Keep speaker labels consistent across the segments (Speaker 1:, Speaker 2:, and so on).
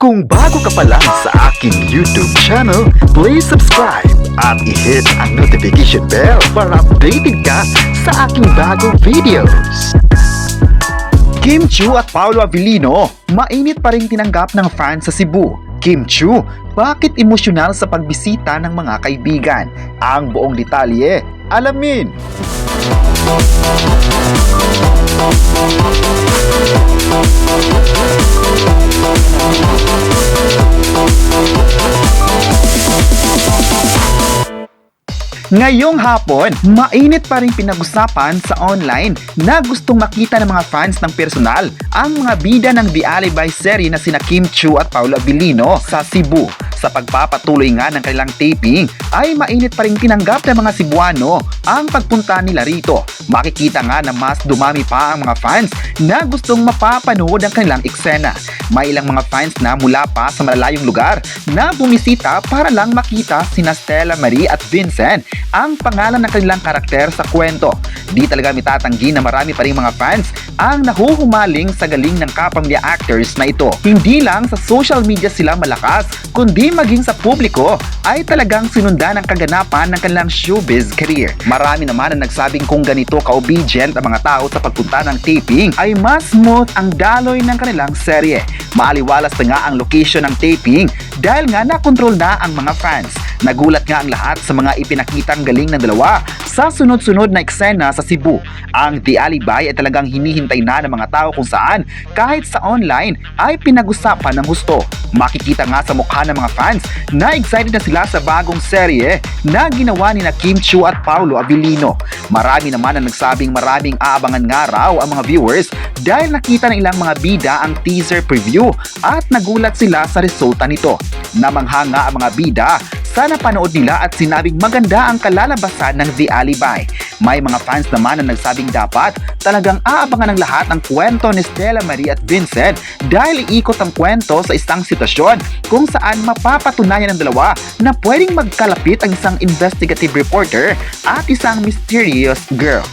Speaker 1: Kung bago ka pa lang sa aking YouTube channel, please subscribe at i-hit ang notification bell para updated ka sa aking bagong videos. Kim Chiu at Paolo Avellino, mainit pa rin tinanggap ng fans sa Cebu. Kim Chiu, bakit emosyonal sa pagbisita ng mga kaibigan? Ang buong detalye, alamin! Ngayong hapon, mainit pa rin pinag-usapan sa online na gustong makita ng mga fans ng personal ang mga bida ng The Alibi serye na sina Kim Chiu at Paolo Avellino sa Cebu. Sa pagpapatuloy nga ng kanilang taping, ay mainit pa rin tinanggap ng mga Cebuano ang pagpunta nila rito. Makikita nga na mas dumami pa ang mga fans na gustong mapapanood ang kanilang eksena. May ilang mga fans na mula pa sa malalayong lugar na bumisita para lang makita sina Stella Marie at Vincent, ang pangalan ng kanilang karakter sa kwento. Di talaga mitatanggi na marami pa rin mga fans ang nahuhumaling sa galing ng kapamilya actors na ito. Hindi lang sa social media sila malakas, kundi maging sa publiko ay talagang sinundan ang kaganapan ng kanilang showbiz career. Marami naman ang nagsabing kung ganito ka-obedient ang mga tao sa pagpunta ng taping ay mas smooth ang daloy ng kanilang serye. Maaliwalas na nga ang location ng taping dahil nga nakontrol na ang mga fans. Nagulat nga ang lahat sa mga ipinakitang galing ng dalawa sa sunod-sunod na eksena sa Cebu. Ang The Alibi ay talagang hinihintay na ng mga tao kung saan kahit sa online ay pinag-usapan ng husto. Makikita nga sa mukha ng mga fans na excited na sila sa bagong serye na ginawa ni na Kim Chiu at Paolo Avellino. Marami naman ang nagsabing maraming aabangan nga raw ang mga viewers dahil nakita ng ilang mga bida ang teaser preview at nagulat sila sa resulta nito. Namangha nga ang mga bida sa napanood nila at sinabing maganda ang kalalabasan ng The Alibi. May mga fans naman na nagsabing dapat talagang aabangan ng lahat ang kwento ni Stella Marie at Vincent dahil iikot ang kwento sa isang sitwasyon kung saan mapapatunayan ng dalawa na pwedeng magkalapit ang isang investigative reporter at isang mysterious girl.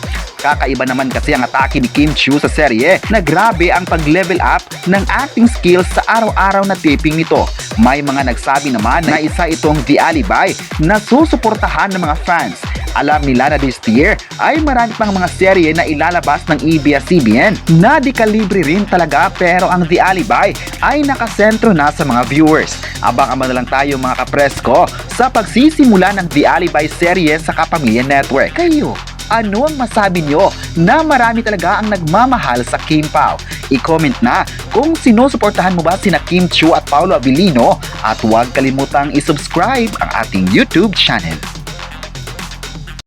Speaker 1: Kakaiba naman kasi ang atake ni Kim Chiu sa serye na grabe ang pag-level up ng acting skills sa araw-araw na taping nito. May mga nagsabi naman na isa itong The Alibi na susuportahan ng mga fans. Alam nila na this year ay marami pang mga serye na ilalabas ng ABS-CBN na di kalibre rin talaga, pero ang The Alibi ay nakasentro na sa mga viewers. Abang-abang na lang tayo mga kapresko sa pagsisimula ng The Alibi serye sa Kapamilya Network. Kayo, ano ang masabi nyo na marami talaga ang nagmamahal sa Kim Pao? I-comment na kung sinusuportahan mo ba sina Kim Chiu at Paolo Avellino at huwag kalimutang i-subscribe ang ating YouTube channel.